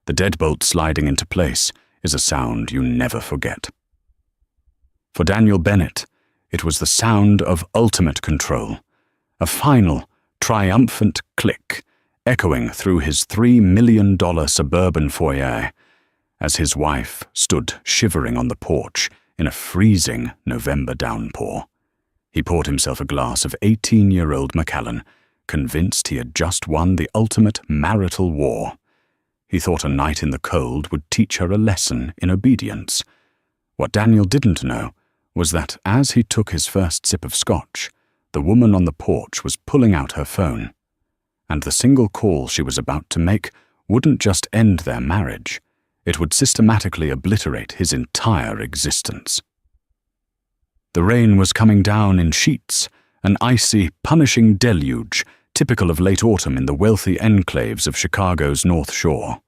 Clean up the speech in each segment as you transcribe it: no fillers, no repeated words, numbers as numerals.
The deadbolt sliding into place is a sound you never forget. For Daniel Bennett, it was the sound of ultimate control, a final, triumphant click echoing through his $3 million suburban foyer as his wife stood shivering on the porch in a freezing November downpour. He poured himself a glass of 18-year-old Macallan, convinced he had just won the ultimate marital war. He thought a night in the cold would teach her a lesson in obedience. What Daniel didn't know was that as he took his first sip of scotch, the woman on the porch was pulling out her phone, and the single call she was about to make wouldn't just end their marriage, it would systematically obliterate his entire existence. The rain was coming down in sheets, an icy, punishing deluge typical of late autumn in the wealthy enclaves of Chicago's North Shore.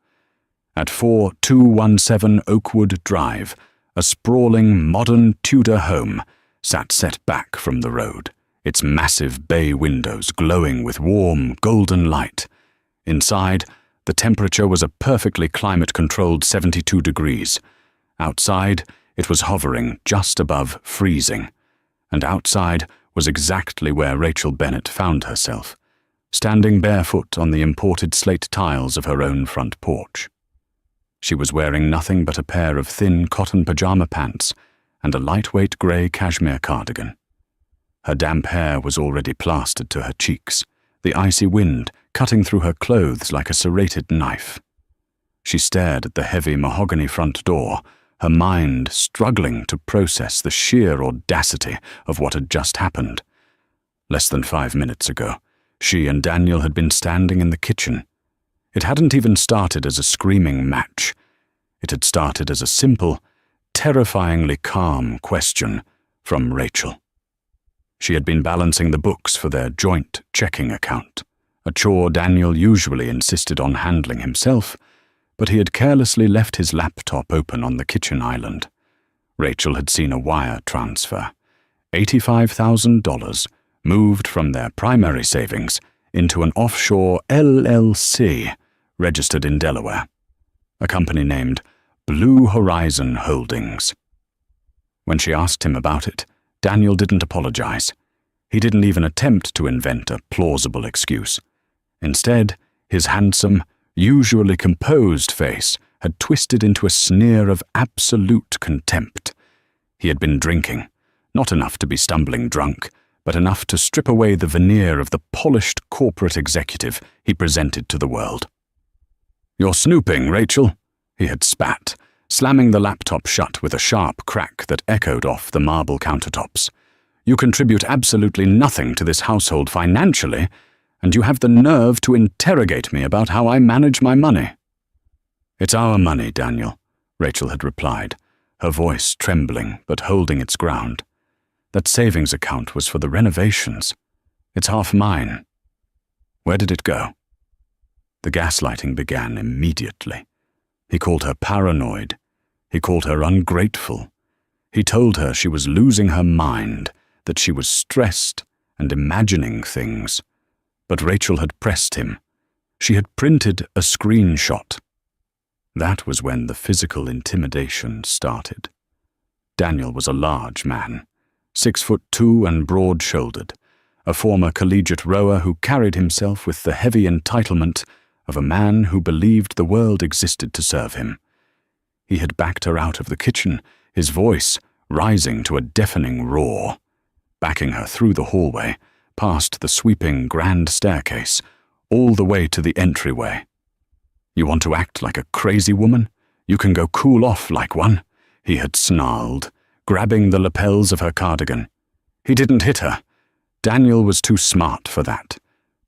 At 4217 Oakwood Drive, a sprawling, modern Tudor home sat set back from the road, its massive bay windows glowing with warm, golden light. Inside, the temperature was a perfectly climate-controlled 72 degrees. Outside, it was hovering just above freezing. And outside was exactly where Rachel Bennett found herself, standing barefoot on the imported slate tiles of her own front porch. She was wearing nothing but a pair of thin cotton pajama pants and a lightweight grey cashmere cardigan. Her damp hair was already plastered to her cheeks, the icy wind cutting through her clothes like a serrated knife. She stared at the heavy mahogany front door, her mind struggling to process the sheer audacity of what had just happened. Less than 5 minutes ago, she and Daniel had been standing in the kitchen. It hadn't even started as a screaming match. It had started as a simple, terrifyingly calm question from Rachel. She had been balancing the books for their joint checking account, a chore Daniel usually insisted on handling himself, but he had carelessly left his laptop open on the kitchen island. Rachel had seen a wire transfer, $85,000, moved from their primary savings into an offshore LLC registered in Delaware, a company named Blue Horizon Holdings. When she asked him about it, Daniel didn't apologize. He didn't even attempt to invent a plausible excuse. Instead, his handsome, usually composed face had twisted into a sneer of absolute contempt. He had been drinking, not enough to be stumbling drunk, but enough to strip away the veneer of the polished corporate executive he presented to the world. "You're snooping, Rachel," he had spat, slamming the laptop shut with a sharp crack that echoed off the marble countertops. "You contribute absolutely nothing to this household financially, and you have the nerve to interrogate me about how I manage my money." "It's our money, Daniel," Rachel had replied, her voice trembling but holding its ground. "That savings account was for the renovations. It's half mine. Where did it go?" The gaslighting began immediately. He called her paranoid. He called her ungrateful. He told her she was losing her mind, that she was stressed and imagining things. But Rachel had pressed him. She had printed a screenshot. That was when the physical intimidation started. Daniel was a large man, 6'2" and broad-shouldered, a former collegiate rower who carried himself with the heavy entitlement of a man who believed the world existed to serve him. He had backed her out of the kitchen, his voice rising to a deafening roar, backing her through the hallway, past the sweeping grand staircase, all the way to the entryway. "You want to act like a crazy woman? You can go cool off like one," he had snarled, grabbing the lapels of her cardigan. He didn't hit her. Daniel was too smart for that,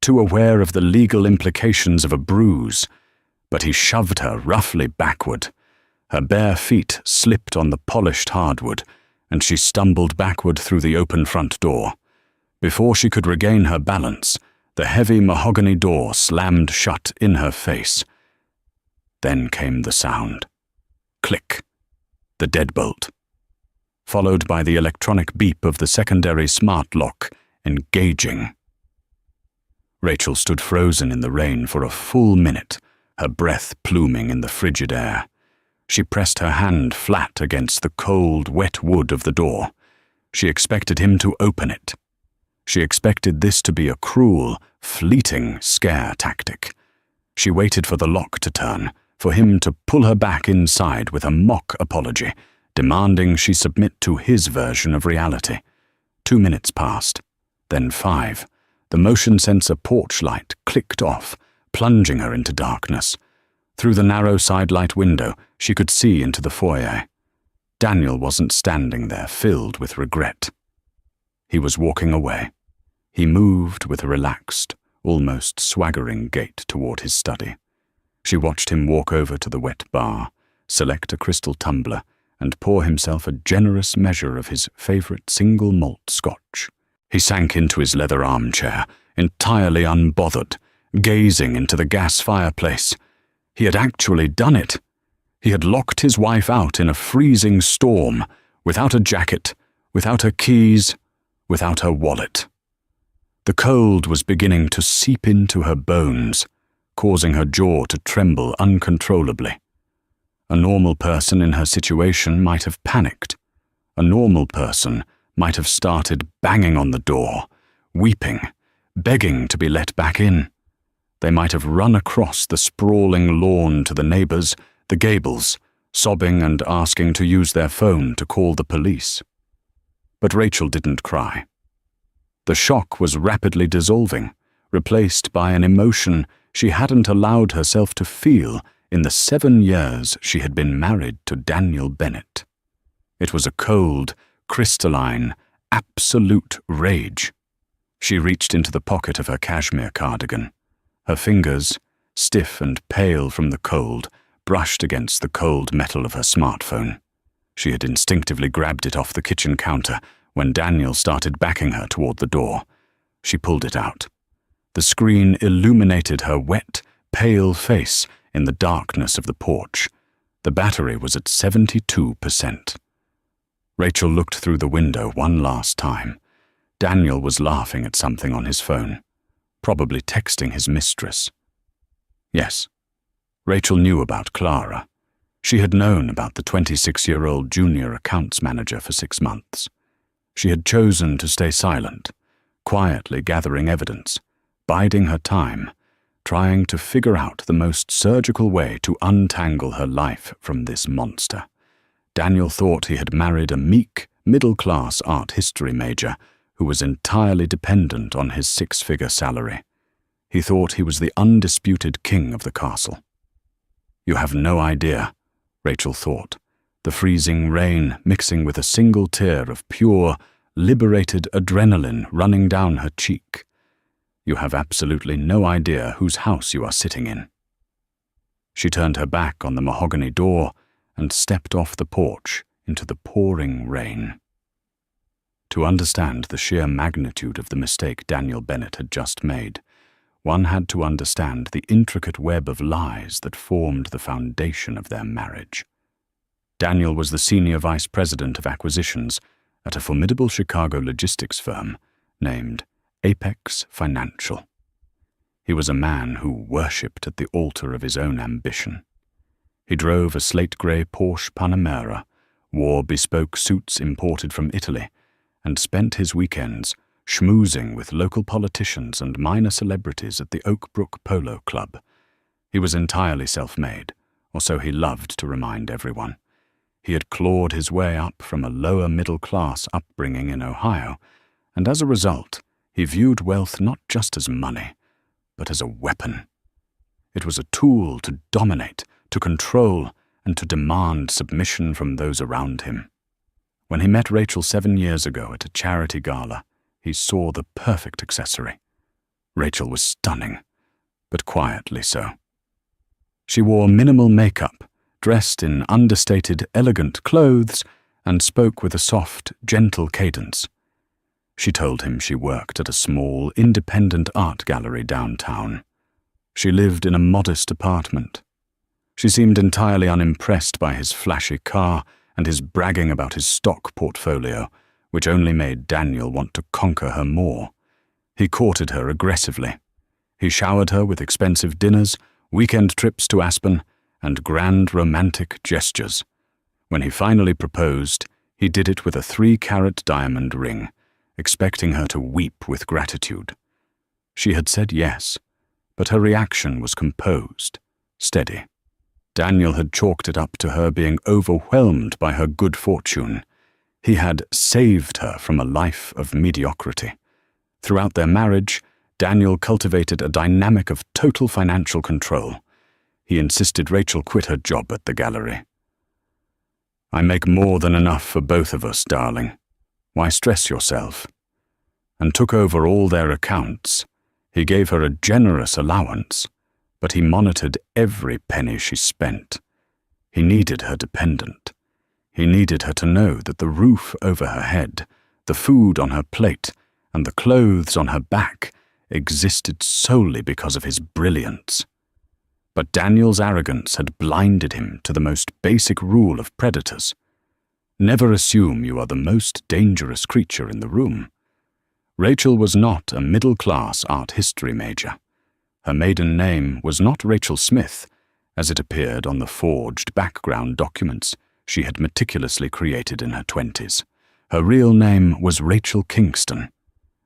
too aware of the legal implications of a bruise, but he shoved her roughly backward. Her bare feet slipped on the polished hardwood, and she stumbled backward through the open front door. Before she could regain her balance, the heavy mahogany door slammed shut in her face. Then came the sound. Click. The deadbolt. Followed by the electronic beep of the secondary smart lock, engaging. Rachel stood frozen in the rain for a full minute, her breath pluming in the frigid air. She pressed her hand flat against the cold, wet wood of the door. She expected him to open it. She expected this to be a cruel, fleeting scare tactic. She waited for the lock to turn, for him to pull her back inside with a mock apology, demanding she submit to his version of reality. 2 minutes passed, then 5. The motion sensor porch light clicked off, plunging her into darkness. Through the narrow sidelight window, she could see into the foyer. Daniel wasn't standing there, filled with regret. He was walking away. He moved with a relaxed, almost swaggering gait toward his study. She watched him walk over to the wet bar, select a crystal tumbler, and pour himself a generous measure of his favorite single malt scotch. He sank into his leather armchair, entirely unbothered, gazing into the gas fireplace. He had actually done it. He had locked his wife out in a freezing storm, without a jacket, without her keys, without her wallet. The cold was beginning to seep into her bones, causing her jaw to tremble uncontrollably. A normal person in her situation might have panicked. A normal person might have started banging on the door, weeping, begging to be let back in. They might have run across the sprawling lawn to the neighbors, the Gables, sobbing and asking to use their phone to call the police. But Rachel didn't cry. The shock was rapidly dissolving, replaced by an emotion she hadn't allowed herself to feel in the 7 years she had been married to Daniel Bennett. It was a cold, crystalline, absolute rage. She reached into the pocket of her cashmere cardigan. Her fingers, stiff and pale from the cold, brushed against the cold metal of her smartphone. She had instinctively grabbed it off the kitchen counter when Daniel started backing her toward the door. She pulled it out. The screen illuminated her wet, pale face in the darkness of the porch. The battery was at 72%. Rachel looked through the window one last time. Daniel was laughing at something on his phone, probably texting his mistress. Yes, Rachel knew about Clara. She had known about the 26-year-old junior accounts manager for 6 months. She had chosen to stay silent, quietly gathering evidence, biding her time, trying to figure out the most surgical way to untangle her life from this monster. Daniel thought he had married a meek, middle-class art history major who was entirely dependent on his 6-figure salary. He thought he was the undisputed king of the castle. You have no idea, Rachel thought, the freezing rain mixing with a single tear of pure, liberated adrenaline running down her cheek. You have absolutely no idea whose house you are sitting in. She turned her back on the mahogany door and stepped off the porch into the pouring rain. To understand the sheer magnitude of the mistake Daniel Bennett had just made, one had to understand the intricate web of lies that formed the foundation of their marriage. Daniel was the senior vice president of acquisitions at a formidable Chicago logistics firm named Apex Financial. He was a man who worshipped at the altar of his own ambition. He drove a slate-grey Porsche Panamera, wore bespoke suits imported from Italy, and spent his weekends schmoozing with local politicians and minor celebrities at the Oak Brook Polo Club. He was entirely self-made, or so he loved to remind everyone. He had clawed his way up from a lower middle-class upbringing in Ohio, and as a result, he viewed wealth not just as money, but as a weapon. It was a tool to dominate, to control, and to demand submission from those around him. When he met Rachel 7 years ago at a charity gala, he saw the perfect accessory. Rachel was stunning, but quietly so. She wore minimal makeup, dressed in understated, elegant clothes, and spoke with a soft, gentle cadence. She told him she worked at a small, independent art gallery downtown. She lived in a modest apartment. She seemed entirely unimpressed by his flashy car and his bragging about his stock portfolio, which only made Daniel want to conquer her more. He courted her aggressively. He showered her with expensive dinners, weekend trips to Aspen, and grand romantic gestures. When he finally proposed, he did it with a 3-carat diamond ring, expecting her to weep with gratitude. She had said yes, but her reaction was composed, steady. Daniel had chalked it up to her being overwhelmed by her good fortune. He had saved her from a life of mediocrity. Throughout their marriage, Daniel cultivated a dynamic of total financial control. He insisted Rachel quit her job at the gallery. "I make more than enough for both of us, darling. Why stress yourself?" And took over all their accounts. He gave her a generous allowance, but he monitored every penny she spent. He needed her dependent. He needed her to know that the roof over her head, the food on her plate, and the clothes on her back existed solely because of his brilliance. But Daniel's arrogance had blinded him to the most basic rule of predators. Never assume you are the most dangerous creature in the room. Rachel was not a middle-class art history major. Her maiden name was not Rachel Smith, as it appeared on the forged background documents she had meticulously created in her 20s. Her real name was Rachel Kingston.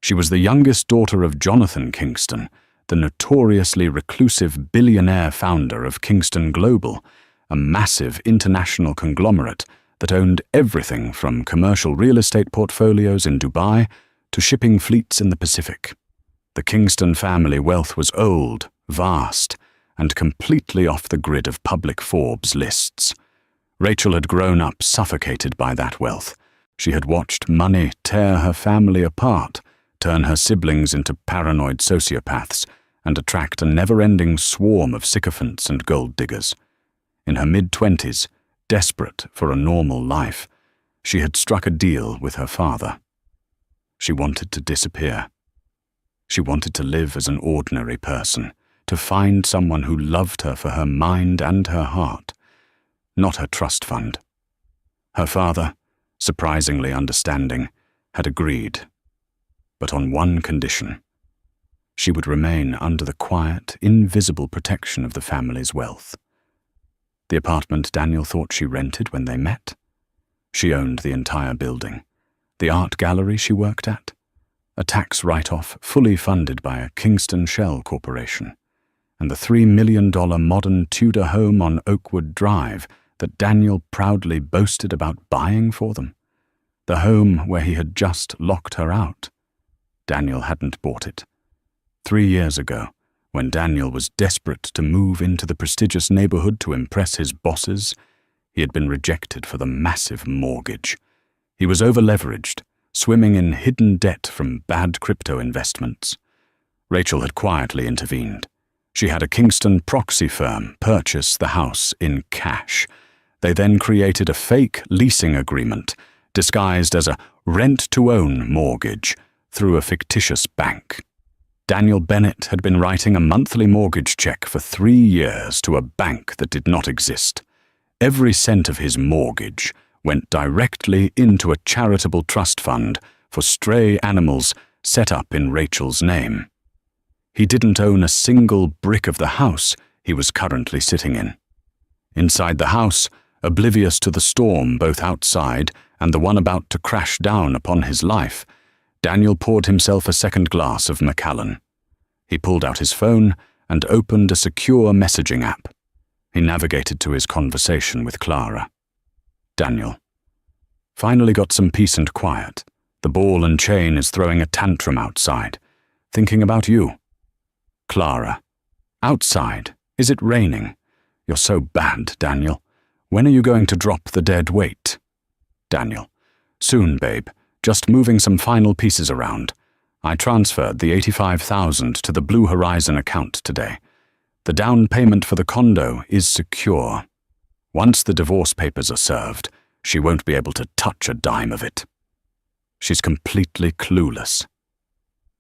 She was the youngest daughter of Jonathan Kingston, the notoriously reclusive billionaire founder of Kingston Global, a massive international conglomerate that owned everything from commercial real estate portfolios in Dubai to shipping fleets in the Pacific. The Kingston family wealth was old, vast, and completely off the grid of public Forbes lists. Rachel had grown up suffocated by that wealth. She had watched money tear her family apart, turn her siblings into paranoid sociopaths, and attract a never-ending swarm of sycophants and gold diggers. In her mid-20s, desperate for a normal life, she had struck a deal with her father. She wanted to disappear. She wanted to live as an ordinary person, to find someone who loved her for her mind and her heart, not her trust fund. Her father, surprisingly understanding, had agreed, but on one condition. She would remain under the quiet, invisible protection of the family's wealth. The apartment Daniel thought she rented when they met? She owned the entire building. The art gallery she worked at? A tax write-off fully funded by a Kingston Shell Corporation. And the $3 million modern Tudor home on Oakwood Drive that Daniel proudly boasted about buying for them. The home where he had just locked her out. Daniel hadn't bought it. 3 years ago, when Daniel was desperate to move into the prestigious neighborhood to impress his bosses, he had been rejected for the massive mortgage. He was over-leveraged, swimming in hidden debt from bad crypto investments. Rachel had quietly intervened. She had a Kingston proxy firm purchase the house in cash. They then created a fake leasing agreement, disguised as a rent-to-own mortgage, through a fictitious bank. Daniel Bennett had been writing a monthly mortgage check for 3 years to a bank that did not exist. Every cent of his mortgage went directly into a charitable trust fund for stray animals set up in Rachel's name. He didn't own a single brick of the house he was currently sitting in. Inside the house, oblivious to the storm both outside and the one about to crash down upon his life, Daniel poured himself a second glass of Macallan. He pulled out his phone and opened a secure messaging app. He navigated to his conversation with Clara. Daniel. Finally got some peace and quiet. The ball and chain is throwing a tantrum outside. Thinking about you. Clara. Outside. Is it raining? You're so bad, Daniel. When are you going to drop the dead weight? Daniel. Soon, babe. Just moving some final pieces around. I transferred the $85,000 to the Blue Horizon account today. The down payment for the condo is secure. Once the divorce papers are served, she won't be able to touch a dime of it. She's completely clueless.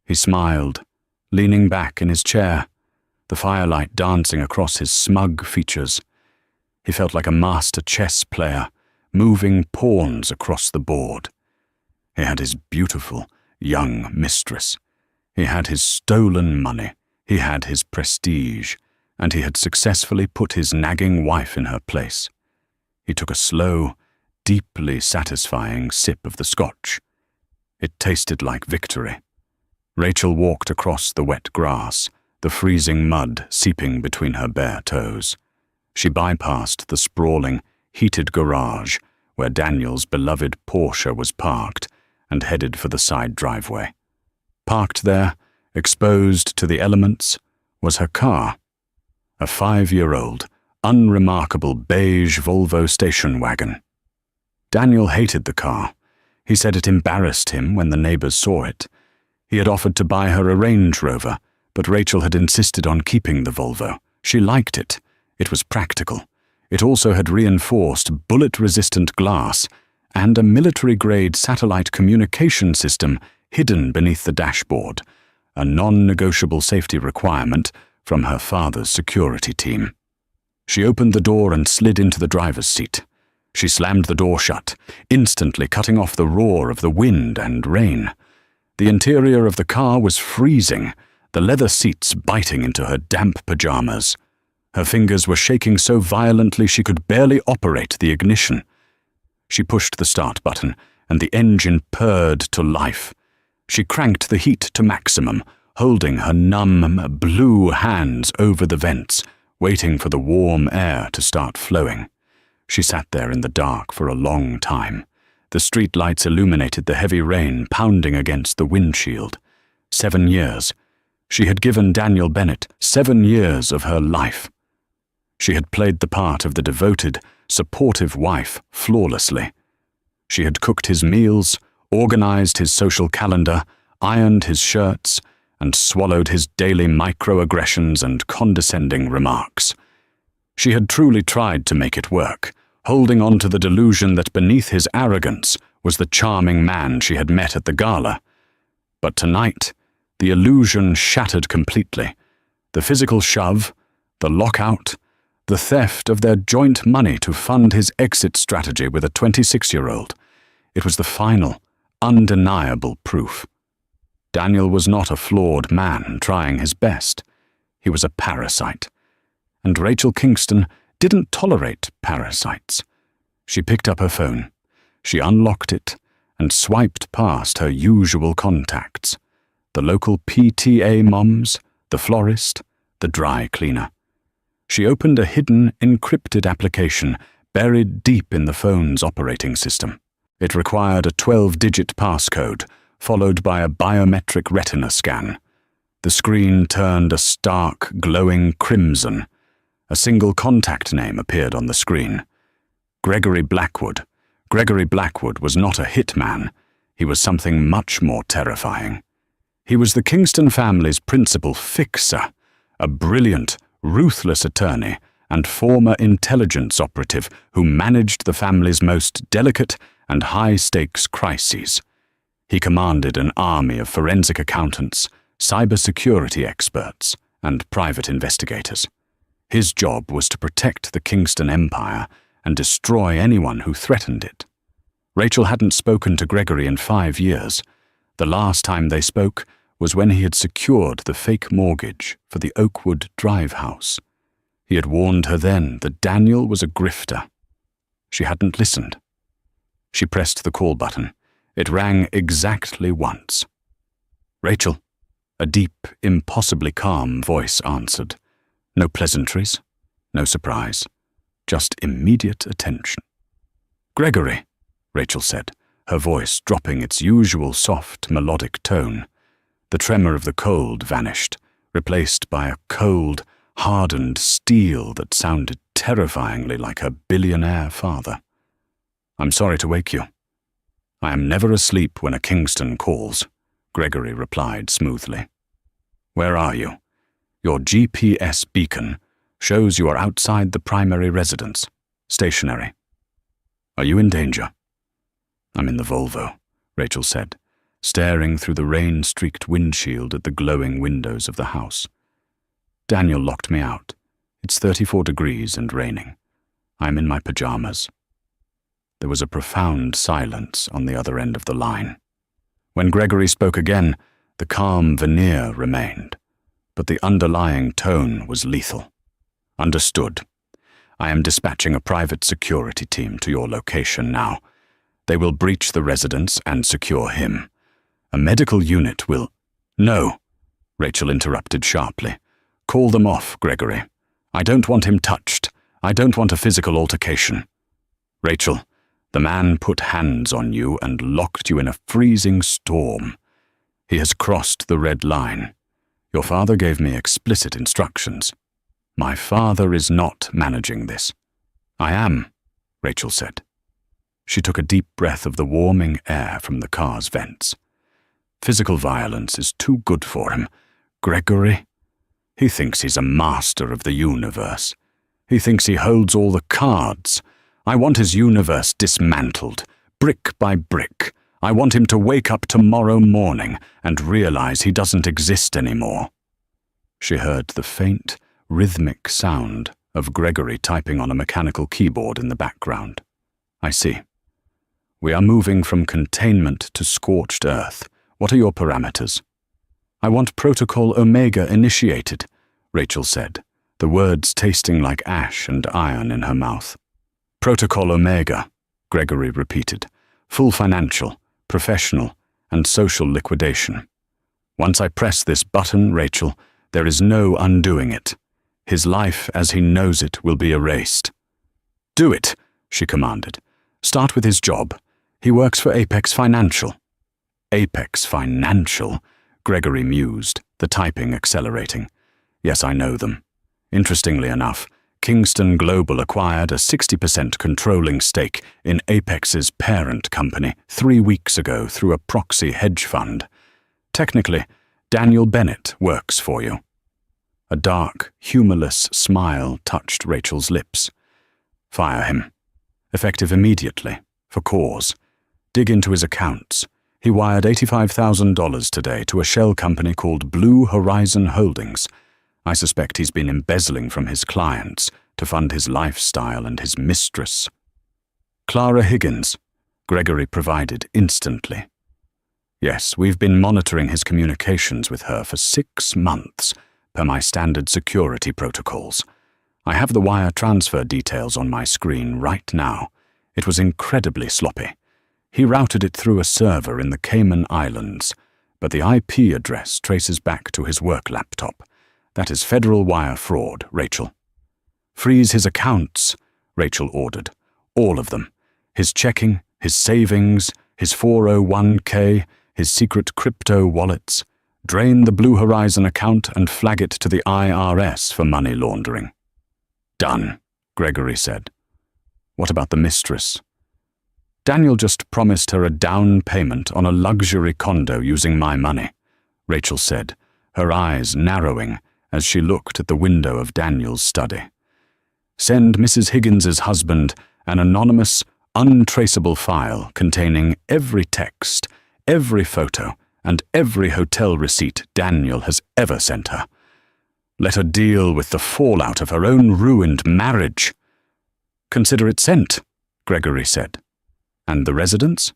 He smiled, leaning back in his chair, the firelight dancing across his smug features. He felt like a master chess player, moving pawns across the board. He had his beautiful, young mistress. He had his stolen money. He had his prestige. and he had successfully put his nagging wife in her place. He took a slow, deeply satisfying sip of the scotch. It tasted like victory. Rachel walked across the wet grass, the freezing mud seeping between her bare toes. She bypassed the sprawling, heated garage where Daniel's beloved Porsche was parked and headed for the side driveway. Parked there, exposed to the elements, was her car. A 5-year-old, unremarkable beige Volvo station wagon. Daniel hated the car. He said it embarrassed him when the neighbors saw it. He had offered to buy her a Range Rover, but Rachel had insisted on keeping the Volvo. She liked it. It was practical. It also had reinforced bullet-resistant glass and a military-grade satellite communication system hidden beneath the dashboard, a non-negotiable safety requirement from her father's security team. She opened the door and slid into the driver's seat. She slammed the door shut, instantly cutting off the roar of the wind and rain. The interior of the car was freezing, the leather seats biting into her damp pajamas. Her fingers were shaking so violently she could barely operate the ignition. She pushed the start button, and the engine purred to life. She cranked the heat to maximum, holding her numb, blue hands over the vents, waiting for the warm air to start flowing. She sat there in the dark for a long time. The streetlights illuminated the heavy rain pounding against the windshield. 7 years. She had given Daniel Bennett 7 years of her life. She had played the part of the devoted, supportive wife flawlessly. She had cooked his meals, organized his social calendar, ironed his shirts, and swallowed his daily microaggressions and condescending remarks. She had truly tried to make it work, holding on to the delusion that beneath his arrogance was the charming man she had met at the gala. But tonight, the illusion shattered completely. The physical shove, the lockout, the theft of their joint money to fund his exit strategy with a 26-year-old. It was the final, undeniable proof. Daniel was not a flawed man trying his best. He was a parasite. And Rachel Kingston didn't tolerate parasites. She picked up her phone. She unlocked it and swiped past her usual contacts. The local PTA moms, the florist, the dry cleaner. She opened a hidden, encrypted application buried deep in the phone's operating system. It required a 12-digit passcode, followed by a biometric retina scan. The screen turned a stark, glowing crimson. A single contact name appeared on the screen. Gregory Blackwood. Gregory Blackwood was not a hitman. He was something much more terrifying. He was the Kingston family's principal fixer, a brilliant, ruthless attorney and former intelligence operative who managed the family's most delicate and high-stakes crises. He commanded an army of forensic accountants, cybersecurity experts, and private investigators. His job was to protect the Kingston Empire and destroy anyone who threatened it. Rachel hadn't spoken to Gregory in 5 years. The last time they spoke was when he had secured the fake mortgage for the Oakwood Drive house. He had warned her then that Daniel was a grifter. She hadn't listened. She pressed the call button. It rang exactly once. "Rachel," a deep, impossibly calm voice answered. No pleasantries, no surprise, just immediate attention. "Gregory," Rachel said, her voice dropping its usual soft, melodic tone. The tremor of the cold vanished, replaced by a cold, hardened steel that sounded terrifyingly like her billionaire father. "I'm sorry to wake you." "I am never asleep when a Kingston calls," Gregory replied smoothly. "Where are you? Your GPS beacon shows you are outside the primary residence, stationary. Are you in danger?" "I'm in the Volvo," Rachel said, staring through the rain-streaked windshield at the glowing windows of the house. "Daniel locked me out. It's 34 degrees and raining. I'm in my pajamas." There was a profound silence on the other end of the line. When Gregory spoke again, the calm veneer remained, but the underlying tone was lethal. Understood. I am dispatching a private security team to your location now. They will breach the residence and secure him. A medical unit will— No, Rachel interrupted sharply. Call them off, Gregory. I don't want him touched. I don't want a physical altercation. Rachel, the man put hands on you and locked you in a freezing storm. He has crossed the red line. Your father gave me explicit instructions. My father is not managing this. I am, Rachel said. She took a deep breath of the warming air from the car's vents. Physical violence is too good for him. Gregory? He thinks he's a master of the universe. He thinks he holds all the cards. I want his universe dismantled, brick by brick. I want him to wake up tomorrow morning and realize he doesn't exist anymore. She heard the faint, rhythmic sound of Gregory typing on a mechanical keyboard in the background. I see. We are moving from containment to scorched earth. What are your parameters? I want Protocol Omega initiated, Rachel said, the words tasting like ash and iron in her mouth. Protocol Omega, Gregory repeated. Full financial, professional, and social liquidation. Once I press this button, Rachel, there is no undoing it. His life as he knows it will be erased. Do it, she commanded. Start with his job. He works for Apex Financial. Apex Financial, Gregory mused, the typing accelerating. Yes, I know them. Interestingly enough, Kingston Global acquired a 60% controlling stake in Apex's parent company 3 weeks ago through a proxy hedge fund. Technically, Daniel Bennett works for you. A dark, humorless smile touched Rachel's lips. Fire him. Effective immediately. For cause. Dig into his accounts. He wired $85,000 today to a shell company called Blue Horizon Holdings. I suspect he's been embezzling from his clients to fund his lifestyle and his mistress. Clara Higgins, Gregory provided instantly. Yes, we've been monitoring his communications with her for 6 months, per my standard security protocols. I have the wire transfer details on my screen right now. It was incredibly sloppy. He routed it through a server in the Cayman Islands, but the IP address traces back to his work laptop. That is federal wire fraud, Rachel. Freeze his accounts, Rachel ordered. All of them. His checking, his savings, his 401k, his secret crypto wallets. Drain the Blue Horizon account and flag it to the IRS for money laundering. Done, Gregory said. What about the mistress? Daniel just promised her a down payment on a luxury condo using my money, Rachel said, her eyes narrowing as she looked at the window of Daniel's study. Send Mrs. Higgins's husband an anonymous, untraceable file containing every text, every photo, and every hotel receipt Daniel has ever sent her. Let her deal with the fallout of her own ruined marriage. Consider it sent, Gregory said. And the residence?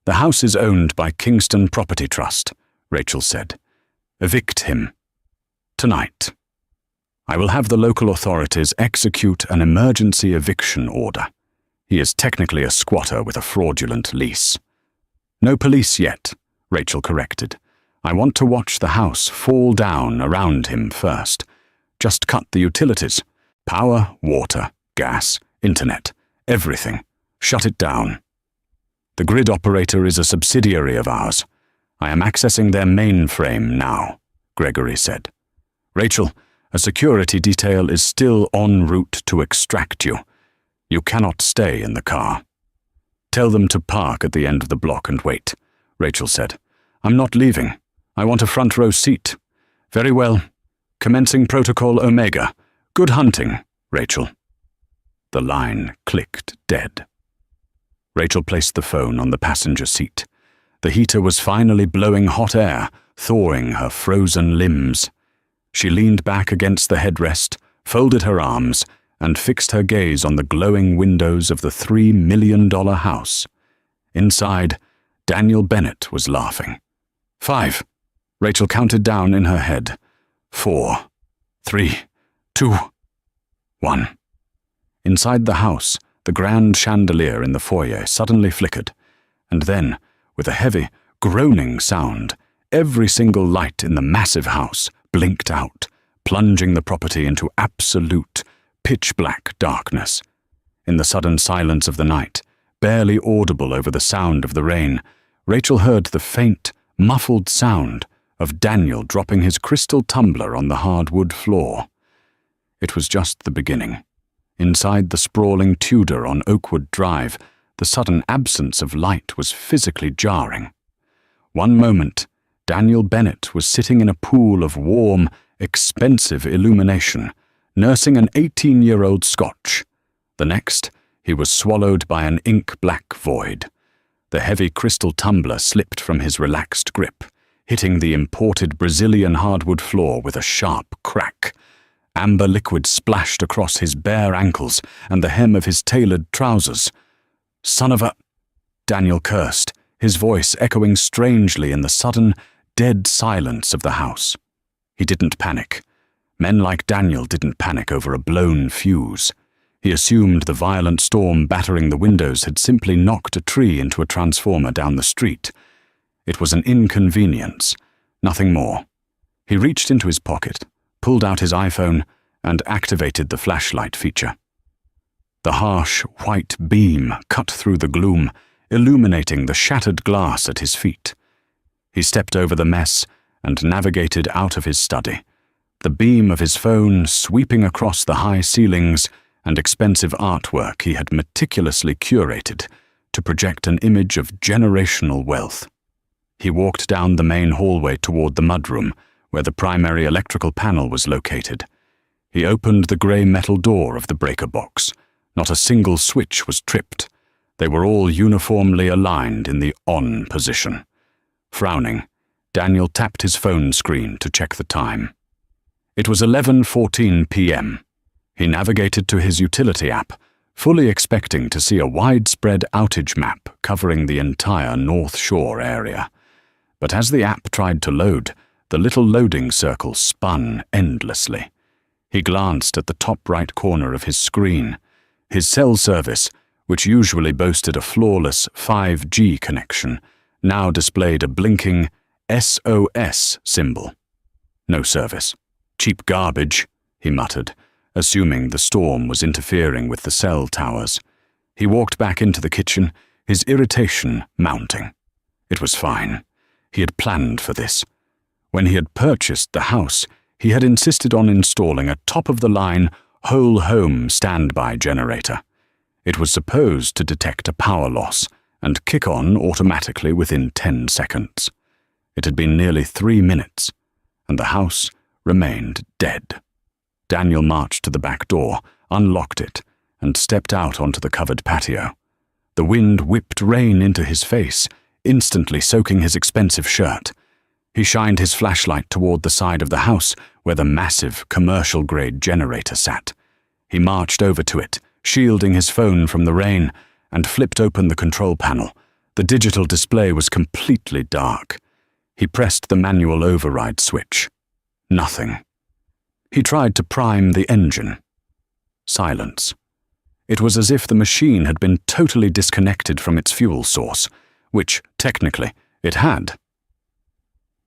The house is owned by Kingston Property Trust, Rachel said. Evict him. Tonight. I will have the local authorities execute an emergency eviction order. He is technically a squatter with a fraudulent lease. No police yet, Rachel corrected. I want to watch the house fall down around him first. Just cut the utilities. Power, water, gas, internet, everything. Shut it down. The grid operator is a subsidiary of ours. I am accessing their mainframe now, Gregory said. Rachel, a security detail is still en route to extract you. You cannot stay in the car. Tell them to park at the end of the block and wait, Rachel said. I'm not leaving. I want a front row seat. Very well. Commencing Protocol Omega. Good hunting, Rachel. The line clicked dead. Rachel placed the phone on the passenger seat. The heater was finally blowing hot air, thawing her frozen limbs. She leaned back against the headrest, folded her arms, and fixed her gaze on the glowing windows of the $3 million house. Inside, Daniel Bennett was laughing. 5. Rachel counted down in her head. 4, 3, 2, 1. Inside the house, the grand chandelier in the foyer suddenly flickered, and then, with a heavy, groaning sound, every single light in the massive house blinked out, plunging the property into absolute, pitch-black darkness. In the sudden silence of the night, barely audible over the sound of the rain, Rachel heard the faint, muffled sound of Daniel dropping his crystal tumbler on the hardwood floor. It was just the beginning. Inside the sprawling Tudor on Oakwood Drive, the sudden absence of light was physically jarring. One moment, Daniel Bennett was sitting in a pool of warm, expensive illumination, nursing an 18-year-old Scotch. The next, he was swallowed by an ink-black void. The heavy crystal tumbler slipped from his relaxed grip, hitting the imported Brazilian hardwood floor with a sharp crack. Amber liquid splashed across his bare ankles and the hem of his tailored trousers. "Son of a—" Daniel cursed, his voice echoing strangely in the sudden, dead silence of the house. He didn't panic. Men like Daniel didn't panic over a blown fuse. He assumed the violent storm battering the windows had simply knocked a tree into a transformer down the street. It was an inconvenience, nothing more. He reached into his pocket, pulled out his iPhone, and activated the flashlight feature. The harsh, white beam cut through the gloom, illuminating the shattered glass at his feet. He stepped over the mess and navigated out of his study, the beam of his phone sweeping across the high ceilings and expensive artwork he had meticulously curated to project an image of generational wealth. He walked down the main hallway toward the mudroom, where the primary electrical panel was located. He opened the grey metal door of the breaker box. Not a single switch was tripped. They were all uniformly aligned in the on position. Frowning, Daniel tapped his phone screen to check the time. It was 11:14 p.m. He navigated to his utility app, fully expecting to see a widespread outage map covering the entire North Shore area. But as the app tried to load, the little loading circle spun endlessly. He glanced at the top right corner of his screen. His cell service, which usually boasted a flawless 5G connection, now displayed a blinking SOS symbol. No service. Cheap garbage, he muttered, assuming the storm was interfering with the cell towers. He walked back into the kitchen, his irritation mounting. It was fine. He had planned for this. When he had purchased the house, he had insisted on installing a top-of-the-line, whole-home standby generator. It was supposed to detect a power loss and kick on automatically within 10 seconds. It had been nearly 3 minutes, and the house remained dead. Daniel marched to the back door, unlocked it, and stepped out onto the covered patio. The wind whipped rain into his face, instantly soaking his expensive shirt. He shined his flashlight toward the side of the house where the massive, commercial-grade generator sat. He marched over to it, shielding his phone from the rain, and flipped open the control panel. The digital display was completely dark. He pressed the manual override switch. Nothing. He tried to prime the engine. Silence. It was as if the machine had been totally disconnected from its fuel source, which, technically, it had.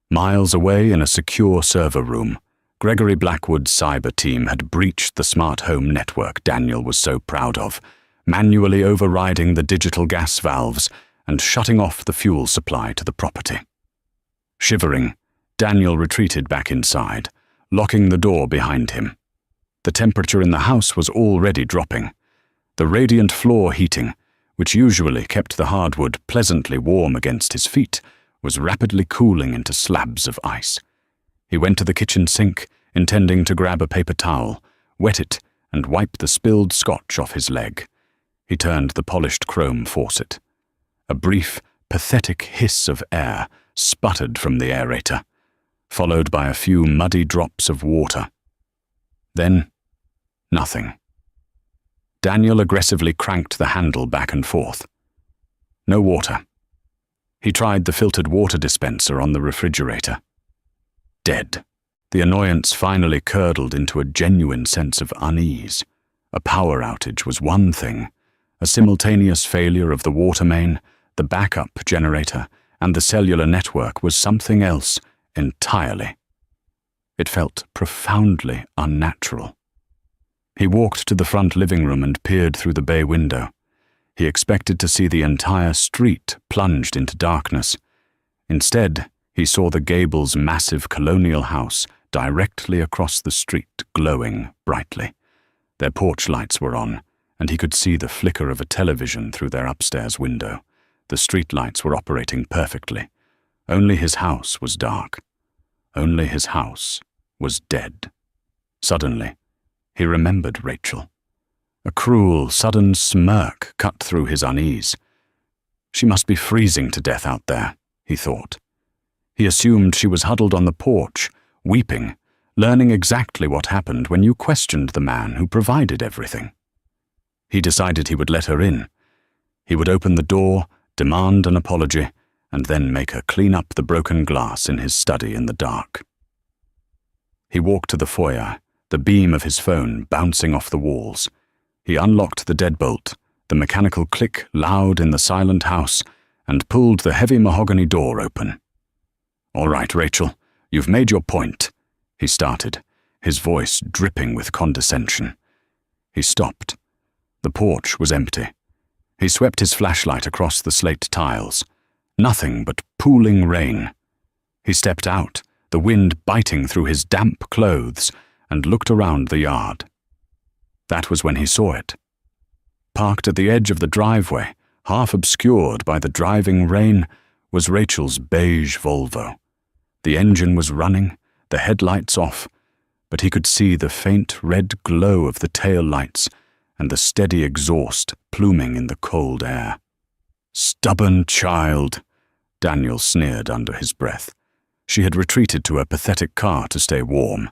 Miles away in a secure server room, Gregory Blackwood's cyber team had breached the smart home network Daniel was so proud of, manually overriding the digital gas valves and shutting off the fuel supply to the property. Shivering, Daniel retreated back inside, locking the door behind him. The temperature in the house was already dropping. The radiant floor heating, which usually kept the hardwood pleasantly warm against his feet, was rapidly cooling into slabs of ice. He went to the kitchen sink, intending to grab a paper towel, wet it, and wipe the spilled scotch off his leg. He turned the polished chrome faucet. A brief, pathetic hiss of air sputtered from the aerator, followed by a few muddy drops of water. Then, nothing. Daniel aggressively cranked the handle back and forth. No water. He tried the filtered water dispenser on the refrigerator. Dead. The annoyance finally curdled into a genuine sense of unease. A power outage was one thing. A simultaneous failure of the water main, the backup generator, and the cellular network was something else entirely. It felt profoundly unnatural. He walked to the front living room and peered through the bay window. He expected to see the entire street plunged into darkness. Instead, he saw the Gables' massive colonial house directly across the street glowing brightly. Their porch lights were on, and he could see the flicker of a television through their upstairs window. The street lights were operating perfectly. Only his house was dark. Only his house was dead. Suddenly, he remembered Rachel. A cruel, sudden smirk cut through his unease. She must be freezing to death out there, he thought. He assumed she was huddled on the porch, weeping, learning exactly what happened when you questioned the man who provided everything. He decided he would let her in. He would open the door, demand an apology, and then make her clean up the broken glass in his study in the dark. He walked to the foyer, the beam of his phone bouncing off the walls. He unlocked the deadbolt, the mechanical click loud in the silent house, and pulled the heavy mahogany door open. "All right, Rachel, you've made your point," he started, his voice dripping with condescension. He stopped. The porch was empty. He swept his flashlight across the slate tiles. Nothing but pooling rain. He stepped out, the wind biting through his damp clothes, and looked around the yard. That was when he saw it. Parked at the edge of the driveway, half obscured by the driving rain, was Rachel's beige Volvo. The engine was running, the headlights off, but he could see the faint red glow of the tail lights and the steady exhaust pluming in the cold air. "Stubborn child," Daniel sneered under his breath. She had retreated to her pathetic car to stay warm.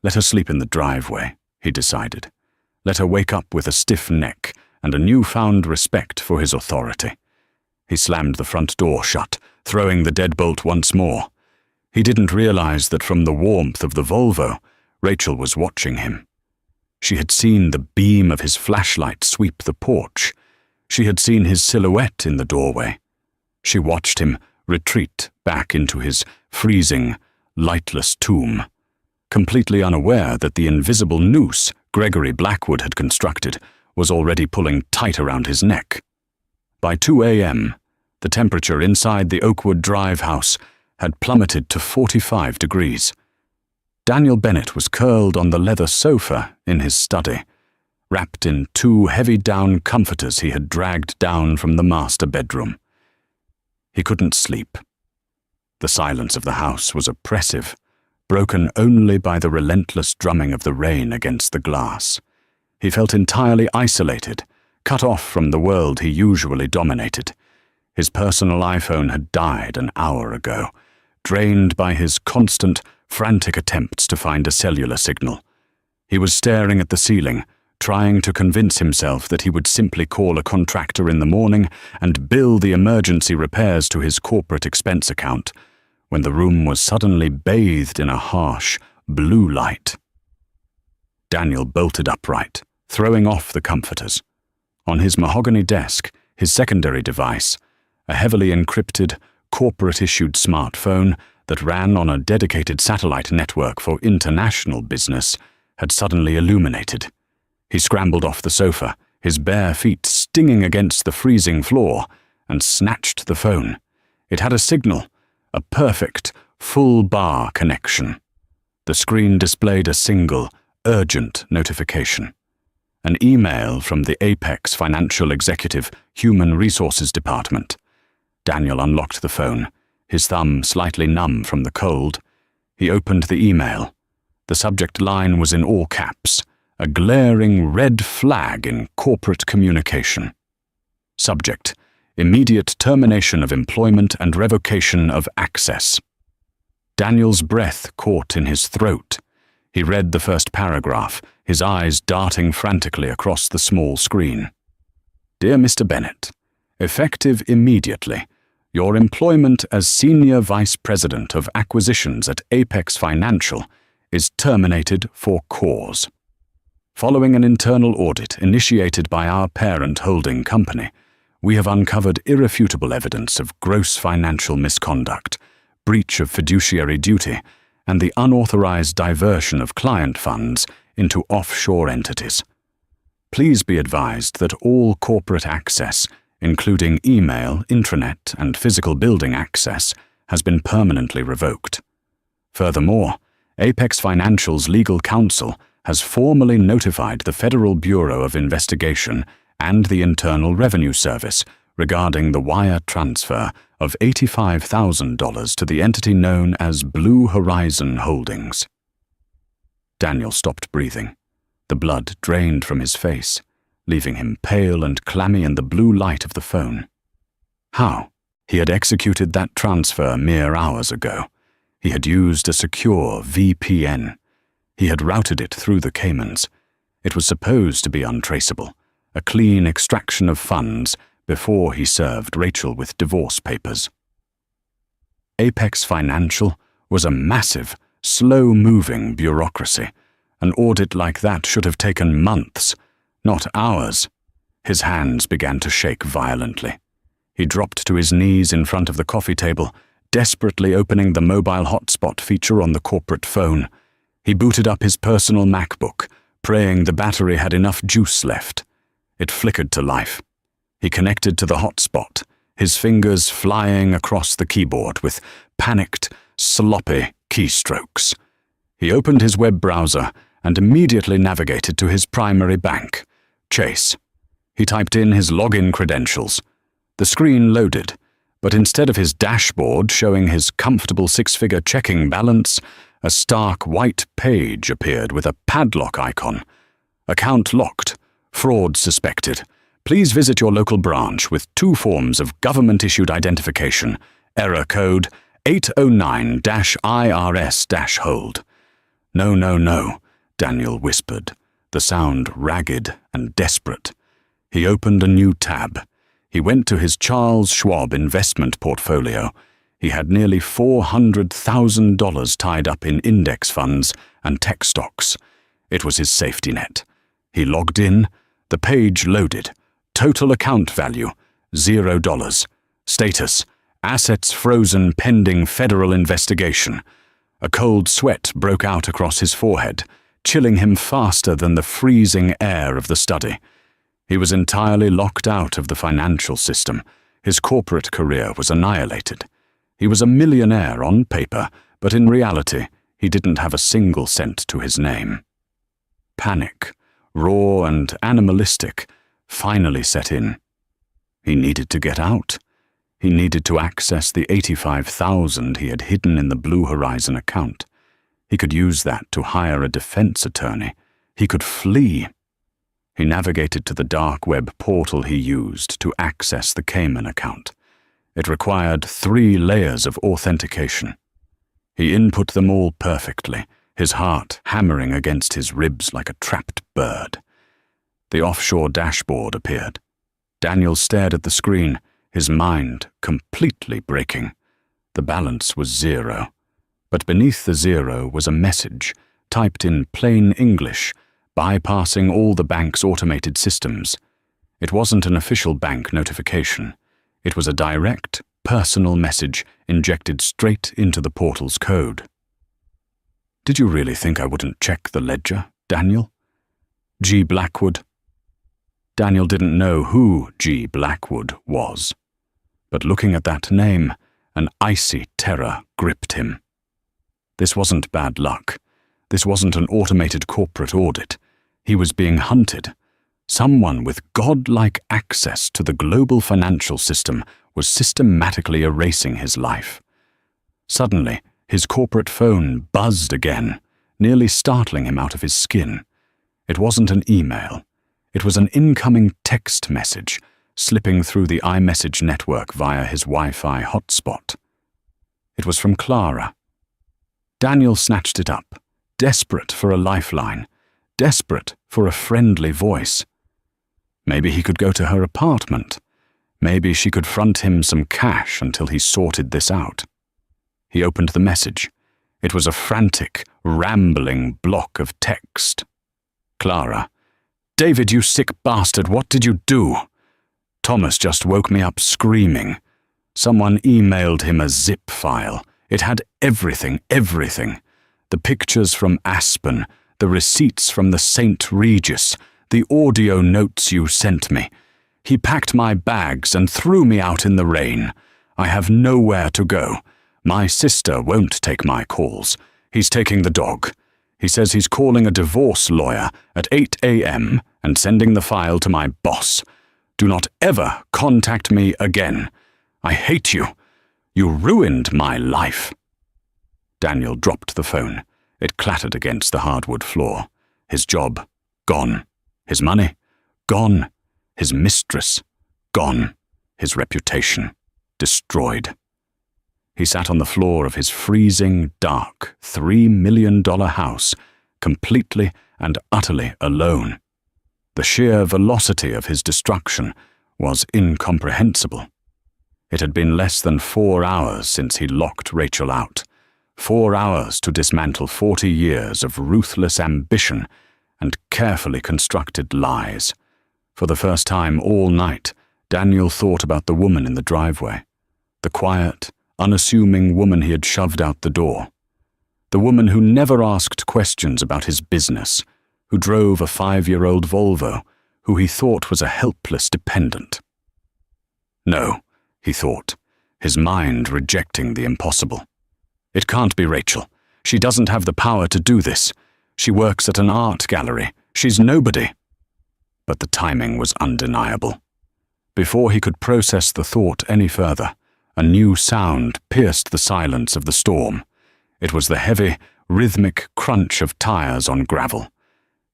Let her sleep in the driveway, he decided. Let her wake up with a stiff neck and a newfound respect for his authority. He slammed the front door shut, throwing the deadbolt once more. He didn't realize that from the warmth of the Volvo, Rachel was watching him. She had seen the beam of his flashlight sweep the porch. She had seen his silhouette in the doorway. She watched him retreat back into his freezing, lightless tomb, completely unaware that the invisible noose Gregory Blackwood had constructed was already pulling tight around his neck. By 2 a.m., the temperature inside the Oakwood Drive house had plummeted to 45 degrees. Daniel Bennett was curled on the leather sofa in his study, wrapped in 2 heavy down comforters he had dragged down from the master bedroom. He couldn't sleep. The silence of the house was oppressive, broken only by the relentless drumming of the rain against the glass. He felt entirely isolated, cut off from the world he usually dominated. His personal iPhone had died an hour ago, drained by his constant, frantic attempts to find a cellular signal. He was staring at the ceiling, trying to convince himself that he would simply call a contractor in the morning and bill the emergency repairs to his corporate expense account, when the room was suddenly bathed in a harsh, blue light. Daniel bolted upright, throwing off the comforters. On his mahogany desk, his secondary device, a heavily encrypted, corporate-issued smartphone that ran on a dedicated satellite network for international business, had suddenly illuminated. He scrambled off the sofa, his bare feet stinging against the freezing floor, and snatched the phone. It had a signal, a perfect, full-bar connection. The screen displayed a single, urgent notification. An email from the Apex Financial Executive Human Resources Department. Daniel unlocked the phone, his thumb slightly numb from the cold. He opened the email. The subject line was in all caps, a glaring red flag in corporate communication. Subject: immediate termination of employment and revocation of access. Daniel's breath caught in his throat. He read the first paragraph, his eyes darting frantically across the small screen. Dear Mr. Bennett, effective immediately, your employment as Senior Vice President of Acquisitions at Apex Financial is terminated for cause. Following an internal audit initiated by our parent holding company, we have uncovered irrefutable evidence of gross financial misconduct, breach of fiduciary duty, and the unauthorized diversion of client funds into offshore entities. Please be advised that all corporate access, including email, intranet, and physical building access, has been permanently revoked. Furthermore, Apex Financial's legal counsel has formally notified the Federal Bureau of Investigation and the Internal Revenue Service regarding the wire transfer of $85,000 to the entity known as Blue Horizon Holdings. Daniel stopped breathing. The blood drained from his face, leaving him pale and clammy in the blue light of the phone. How? He had executed that transfer mere hours ago. He had used a secure VPN. He had routed it through the Caymans. It was supposed to be untraceable, a clean extraction of funds before he served Rachel with divorce papers. Apex Financial was a massive, slow-moving bureaucracy. An audit like that should have taken months, not hours. His hands began to shake violently. He dropped to his knees in front of the coffee table, desperately opening the mobile hotspot feature on the corporate phone. He booted up his personal MacBook, praying the battery had enough juice left. It flickered to life. He connected to the hotspot, his fingers flying across the keyboard with panicked, sloppy keystrokes. He opened his web browser and immediately navigated to his primary bank, Chase. He typed in his login credentials. The screen loaded, but instead of his dashboard showing his comfortable six-figure checking balance, a stark white page appeared with a padlock icon. Account locked. Fraud suspected. Please visit your local branch with 2 forms of government-issued identification. Error code 809-IRS-hold. No, no, no, Daniel whispered, the sound ragged and desperate. He opened a new tab. He went to his Charles Schwab investment portfolio. He had nearly $400,000 tied up in index funds and tech stocks. It was his safety net. He logged in. The page loaded. Total account value, $0. Status, assets frozen pending federal investigation. A cold sweat broke out across his forehead, chilling him faster than the freezing air of the study. He was entirely locked out of the financial system. His corporate career was annihilated. He was a millionaire on paper, but in reality, he didn't have a single cent to his name. Panic, raw and animalistic, finally set in. He needed to get out. He needed to access the $85,000 he had hidden in the Blue Horizon account. He could use that to hire a defense attorney. He could flee. He navigated to the dark web portal he used to access the Cayman account. It required 3 layers of authentication. He input them all perfectly, his heart hammering against his ribs like a trapped bird. The offshore dashboard appeared. Daniel stared at the screen, his mind completely breaking. The balance was 0. But beneath the 0 was a message, typed in plain English, bypassing all the bank's automated systems. It wasn't an official bank notification. It was a direct, personal message injected straight into the portal's code. Did you really think I wouldn't check the ledger, Daniel? G. Blackwood. Daniel didn't know who G. Blackwood was. But looking at that name, an icy terror gripped him. This wasn't bad luck. This wasn't an automated corporate audit. He was being hunted. Someone with godlike access to the global financial system was systematically erasing his life. Suddenly, his corporate phone buzzed again, nearly startling him out of his skin. It wasn't an email. It was an incoming text message, slipping through the iMessage network via his Wi-Fi hotspot. It was from Clara. Daniel snatched it up, desperate for a lifeline, desperate for a friendly voice. Maybe he could go to her apartment. Maybe she could front him some cash until he sorted this out. He opened the message. It was a frantic, rambling block of text. Clara. David, you sick bastard, what did you do? Thomas just woke me up screaming. Someone emailed him a zip file. It had everything. The pictures from Aspen, the receipts from the St. Regis, the audio notes you sent me. He packed my bags and threw me out in the rain. I have nowhere to go. My sister won't take my calls. He's taking the dog. He says he's calling a divorce lawyer at 8 a.m. and sending the file to my boss. Do not ever contact me again. I hate you. You ruined my life. Daniel dropped the phone. It clattered against the hardwood floor. His job, gone. His money, gone. His mistress, gone. His reputation, destroyed. He sat on the floor of his freezing, dark, $3 million house, completely and utterly alone. The sheer velocity of his destruction was incomprehensible. It had been less than 4 hours since he locked Rachel out. 4 hours to dismantle 40 years of ruthless ambition and carefully constructed lies. For the first time all night, Daniel thought about the woman in the driveway. The quiet, unassuming woman he had shoved out the door. The woman who never asked questions about his business, who drove a 5-year-old Volvo, who he thought was a helpless dependent. No, he thought, his mind rejecting the impossible. It can't be Rachel. She doesn't have the power to do this. She works at an art gallery. She's nobody. But the timing was undeniable. Before he could process the thought any further, a new sound pierced the silence of the storm. It was the heavy, rhythmic crunch of tires on gravel.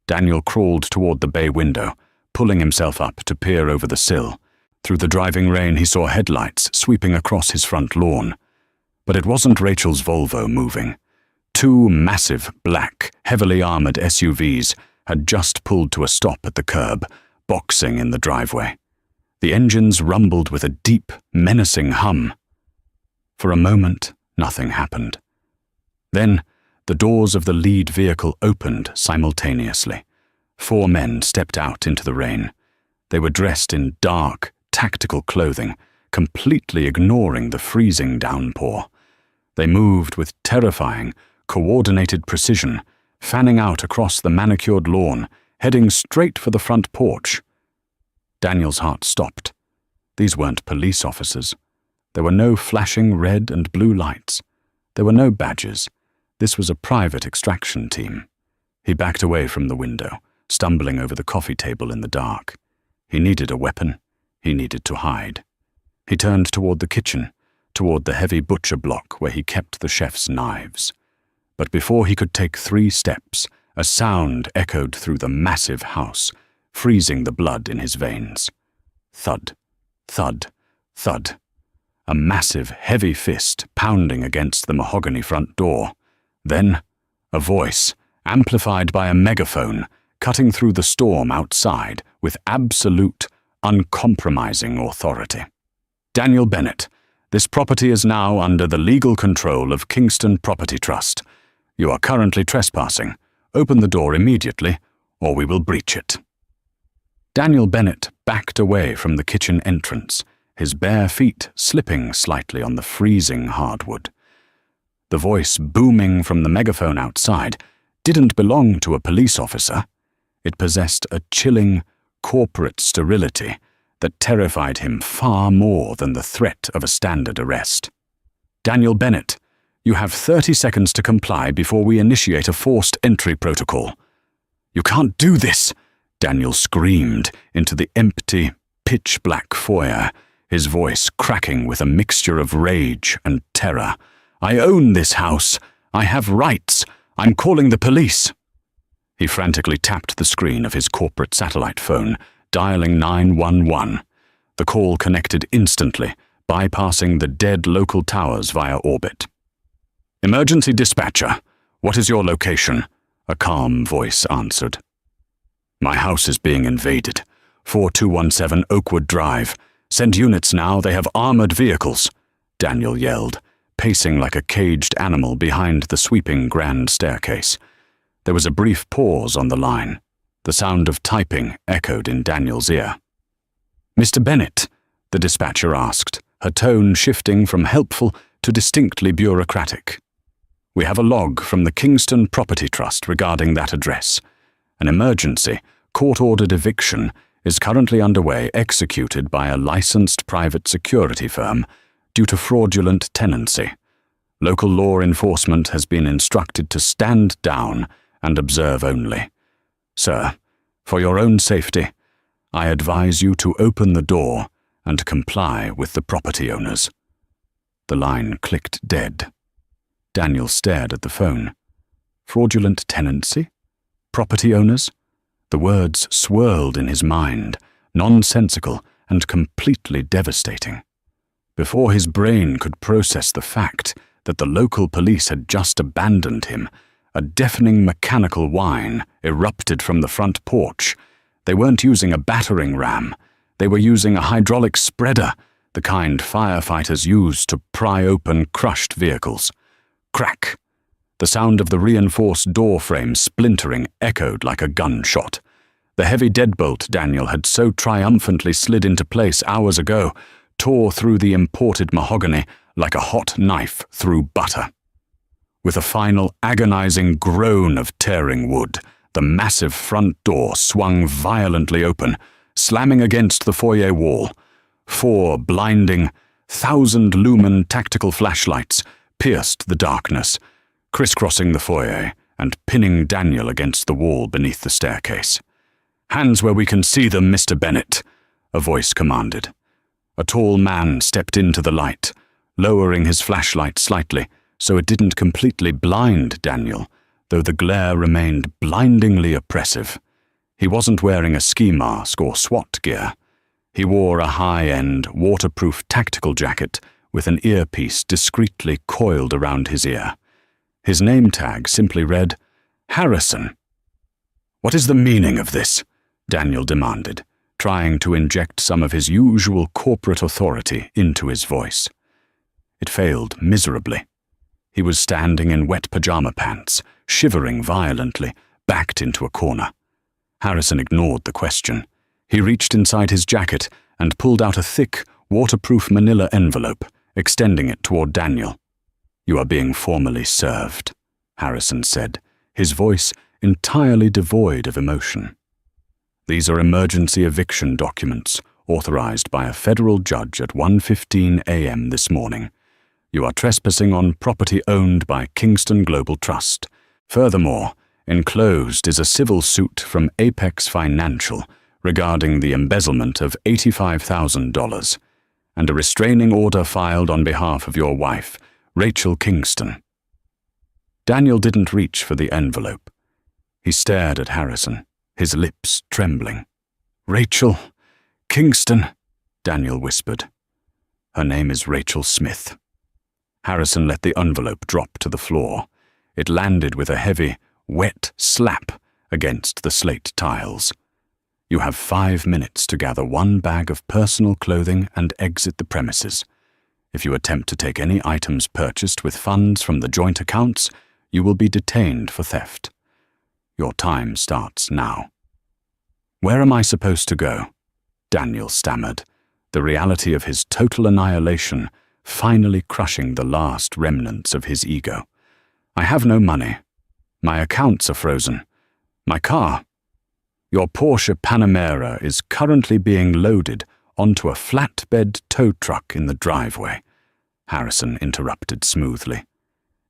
Daniel crawled toward the bay window, pulling himself up to peer over the sill. Through the driving rain he saw headlights sweeping across his front lawn. But it wasn't Rachel's Volvo moving. 2 massive, black, heavily armored SUVs had just pulled to a stop at the curb, boxing in the driveway. The engines rumbled with a deep, menacing hum. For a moment, nothing happened. Then, the doors of the lead vehicle opened simultaneously. 4 men stepped out into the rain. They were dressed in dark, tactical clothing, completely ignoring the freezing downpour. They moved with terrifying, coordinated precision, fanning out across the manicured lawn, heading straight for the front porch. Daniel's heart stopped. These weren't police officers. There were no flashing red and blue lights. There were no badges. This was a private extraction team. He backed away from the window, stumbling over the coffee table in the dark. He needed a weapon. He needed to hide. He turned toward the kitchen, toward the heavy butcher block where he kept the chef's knives. But before he could take 3 steps, a sound echoed through the massive house, freezing the blood in his veins. Thud, thud, thud. A massive, heavy fist pounding against the mahogany front door. Then, a voice, amplified by a megaphone, cutting through the storm outside with absolute, uncompromising authority. Daniel Bennett, this property is now under the legal control of Kingston Property Trust. You are currently trespassing. Open the door immediately, or we will breach it. Daniel Bennett backed away from the kitchen entrance, his bare feet slipping slightly on the freezing hardwood. The voice booming from the megaphone outside didn't belong to a police officer. It possessed a chilling, corporate sterility that terrified him far more than the threat of a standard arrest. Daniel Bennett, you have 30 seconds to comply before we initiate a forced entry protocol. You can't do this, Daniel screamed into the empty, pitch-black foyer, his voice cracking with a mixture of rage and terror. I own this house. I have rights. I'm calling the police. He frantically tapped the screen of his corporate satellite phone, dialing 911. The call connected instantly, bypassing the dead local towers via orbit. Emergency dispatcher, what is your location? A calm voice answered. My house is being invaded. 4217 Oakwood Drive. Send units now, they have armored vehicles, Daniel yelled, pacing like a caged animal behind the sweeping grand staircase. There was a brief pause on the line. The sound of typing echoed in Daniel's ear. "Mr. Bennett?" the dispatcher asked, her tone shifting from helpful to distinctly bureaucratic. "We have a log from the Kingston Property Trust regarding that address. An emergency, court-ordered eviction is currently underway, executed by a licensed private security firm due to fraudulent tenancy. Local law enforcement has been instructed to stand down and observe only. Sir, for your own safety, I advise you to open the door and comply with the property owners." The line clicked dead. Daniel stared at the phone. Fraudulent tenancy? Property owners? The words swirled in his mind, nonsensical and completely devastating. Before his brain could process the fact that the local police had just abandoned him, a deafening mechanical whine erupted from the front porch. They weren't using a battering ram. They were using a hydraulic spreader, the kind firefighters use to pry open crushed vehicles. Crack! The sound of the reinforced door frame splintering echoed like a gunshot. The heavy deadbolt Daniel had so triumphantly slid into place hours ago tore through the imported mahogany like a hot knife through butter. With a final agonizing groan of tearing wood, the massive front door swung violently open, slamming against the foyer wall. 4 blinding, 1,000-lumen tactical flashlights pierced the darkness, crisscrossing the foyer and pinning Daniel against the wall beneath the staircase. "Hands where we can see them, Mr. Bennett," a voice commanded. A tall man stepped into the light, lowering his flashlight slightly so it didn't completely blind Daniel, though the glare remained blindingly oppressive. He wasn't wearing a ski mask or SWAT gear. He wore a high-end, waterproof tactical jacket with an earpiece discreetly coiled around his ear. His name tag simply read, "Harrison." "What is the meaning of this?" Daniel demanded, trying to inject some of his usual corporate authority into his voice. It failed miserably. He was standing in wet pajama pants, shivering violently, backed into a corner. Harrison ignored the question. He reached inside his jacket and pulled out a thick, waterproof manila envelope, extending it toward Daniel. "You are being formally served," Harrison said, his voice entirely devoid of emotion. "These are emergency eviction documents, authorized by a federal judge at 1:15 a.m. this morning. You are trespassing on property owned by Kingston Global Trust. Furthermore, enclosed is a civil suit from Apex Financial regarding the embezzlement of $85,000, and a restraining order filed on behalf of your wife, Rachel Kingston." Daniel didn't reach for the envelope. He stared at Harrison, his lips trembling. "Rachel Kingston," Daniel whispered. "Her name is Rachel Smith." Harrison let the envelope drop to the floor. It landed with a heavy, wet slap against the slate tiles. "You have 5 minutes to gather 1 bag of personal clothing and exit the premises. If you attempt to take any items purchased with funds from the joint accounts, you will be detained for theft. Your time starts now." "Where am I supposed to go?" Daniel stammered, the reality of his total annihilation finally crushing the last remnants of his ego. "I have no money. My accounts are frozen. My car. Your Porsche Panamera is currently being loaded onto a flatbed tow truck in the driveway," Harrison interrupted smoothly.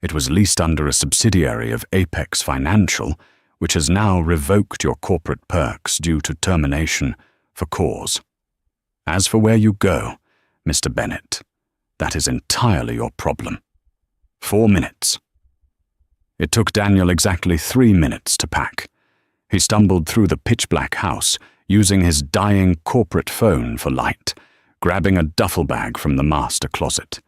"It was leased under a subsidiary of Apex Financial, which has now revoked your corporate perks due to termination for cause. As for where you go, Mr. Bennett, that is entirely your problem. 4 minutes." It took Daniel exactly 3 minutes to pack. He stumbled through the pitch-black house, using his dying corporate phone for light, grabbing a duffel bag from the master closet.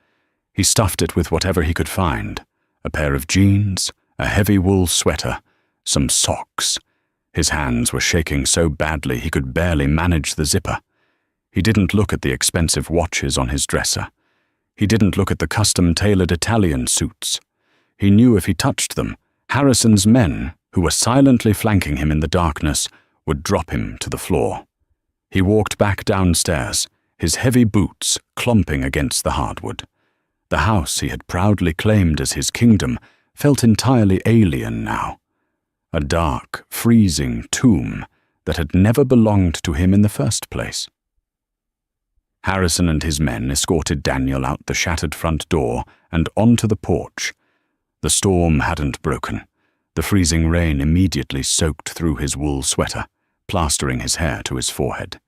He stuffed it with whatever he could find: a pair of jeans, a heavy wool sweater, some socks. His hands were shaking so badly he could barely manage the zipper. He didn't look at the expensive watches on his dresser. He didn't look at the custom-tailored Italian suits. He knew if he touched them, Harrison's men, who were silently flanking him in the darkness, would drop him to the floor. He walked back downstairs, his heavy boots clomping against the hardwood. The house he had proudly claimed as his kingdom felt entirely alien now. A dark, freezing tomb that had never belonged to him in the first place. Harrison and his men escorted Daniel out the shattered front door and onto the porch. The storm hadn't broken. The freezing rain immediately soaked through his wool sweater, plastering his hair to his forehead.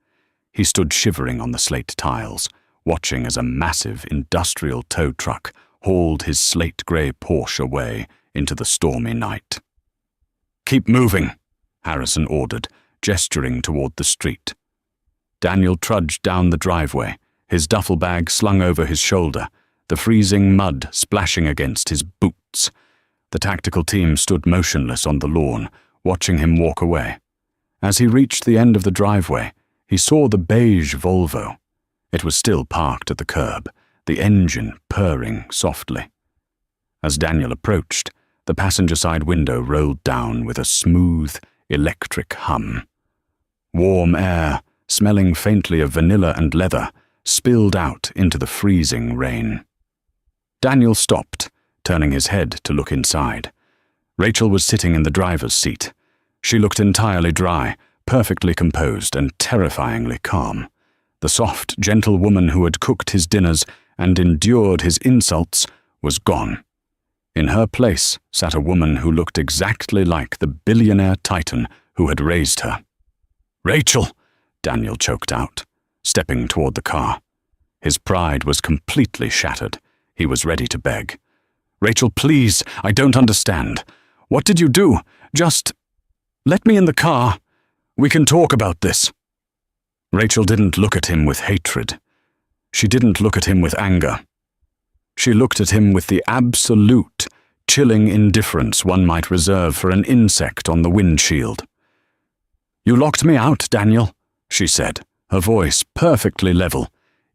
He stood shivering on the slate tiles, watching as a massive industrial tow truck hauled his slate-grey Porsche away into the stormy night. "Keep moving," Harrison ordered, gesturing toward the street. Daniel trudged down the driveway, his duffel bag slung over his shoulder, the freezing mud splashing against his boots. The tactical team stood motionless on the lawn, watching him walk away. As he reached the end of the driveway, he saw the beige Volvo. It was still parked at the curb, the engine purring softly. As Daniel approached, the passenger side window rolled down with a smooth, electric hum. Warm air, smelling faintly of vanilla and leather, spilled out into the freezing rain. Daniel stopped, turning his head to look inside. Rachel was sitting in the driver's seat. She looked entirely dry, perfectly composed and terrifyingly calm. The soft, gentle woman who had cooked his dinners and endured his insults was gone. In her place sat a woman who looked exactly like the billionaire titan who had raised her. "Rachel!" Daniel choked out, stepping toward the car. His pride was completely shattered. He was ready to beg. "Rachel, please, I don't understand. What did you do? Just let me in the car. We can talk about this." Rachel didn't look at him with hatred. She didn't look at him with anger. She looked at him with the absolute, chilling indifference one might reserve for an insect on the windshield. "You locked me out, Daniel," she said, her voice perfectly level,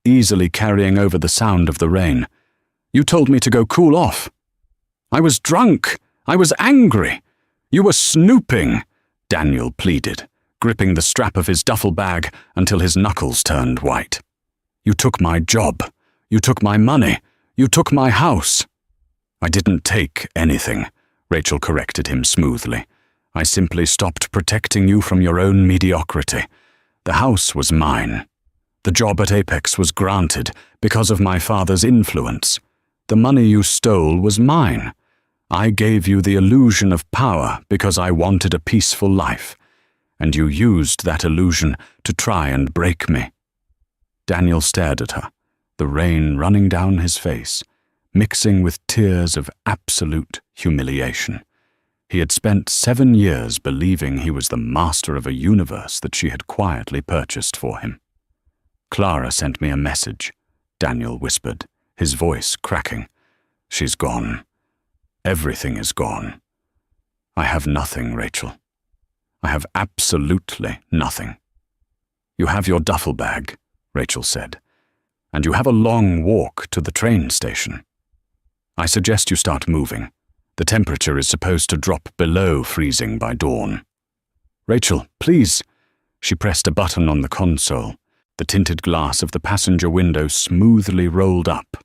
easily carrying over the sound of the rain. "You told me to go cool off. I was drunk. I was angry. You were snooping," Daniel pleaded, gripping the strap of his duffel bag until his knuckles turned white. "You took my job. You took my money. You took my house." "I didn't take anything," Rachel corrected him smoothly. "I simply stopped protecting you from your own mediocrity. The house was mine. The job at Apex was granted because of my father's influence. The money you stole was mine. I gave you the illusion of power because I wanted a peaceful life, and you used that illusion to try and break me." Daniel stared at her, the rain running down his face, mixing with tears of absolute humiliation. He had spent 7 years believing he was the master of a universe that she had quietly purchased for him. "Clara sent me a message," Daniel whispered, his voice cracking. "She's gone. Everything is gone. I have nothing, Rachel. I have absolutely nothing." "You have your duffel bag," Rachel said, "and you have a long walk to the train station. I suggest you start moving. The temperature is supposed to drop below freezing by dawn." "Rachel, please." She pressed a button on the console. The tinted glass of the passenger window smoothly rolled up,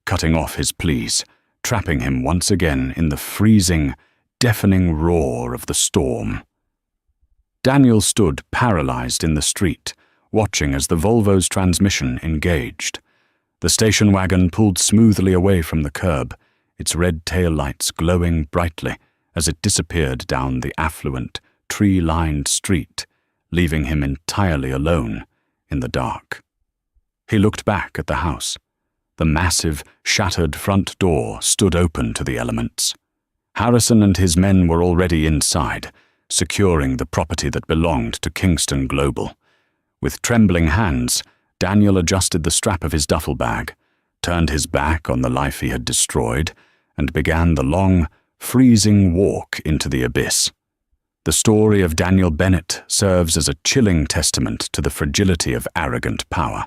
cutting off his pleas, trapping him once again in the freezing, deafening roar of the storm. Daniel stood paralyzed in the street, watching as the Volvo's transmission engaged. The station wagon pulled smoothly away from the curb, its red tail lights glowing brightly as it disappeared down the affluent, tree-lined street, leaving him entirely alone in the dark. He looked back at the house. The massive, shattered front door stood open to the elements. Harrison and his men were already inside, securing the property that belonged to Kingston Global. With trembling hands, Daniel adjusted the strap of his duffel bag, turned his back on the life he had destroyed, and began the long, freezing walk into the abyss. The story of Daniel Bennett serves as a chilling testament to the fragility of arrogant power.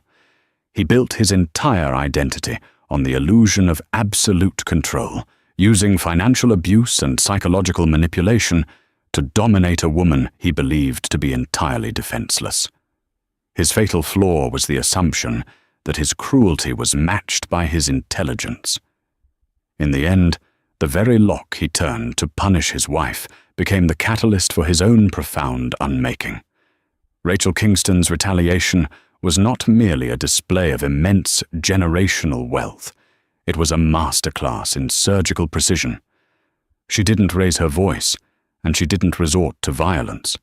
He built his entire identity on the illusion of absolute control, using financial abuse and psychological manipulation to dominate a woman he believed to be entirely defenseless. His fatal flaw was the assumption that his cruelty was matched by his intelligence. In the end, the very lock he turned to punish his wife became the catalyst for his own profound unmaking. Rachel Kingston's retaliation was not merely a display of immense generational wealth. It was a masterclass in surgical precision. She didn't raise her voice, and she didn't resort to violence.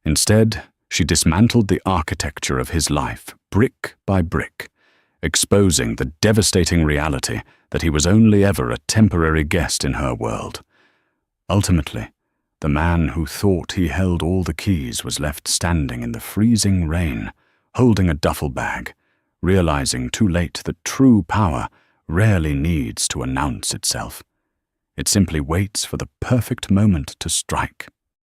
Instead, she dismantled the architecture of his life, brick by brick, exposing the devastating reality that he was only ever a temporary guest in her world. Ultimately, the man who thought he held all the keys was left standing in the freezing rain, holding a duffel bag, realizing too late that true power rarely needs to announce itself. It simply waits for the perfect moment to strike.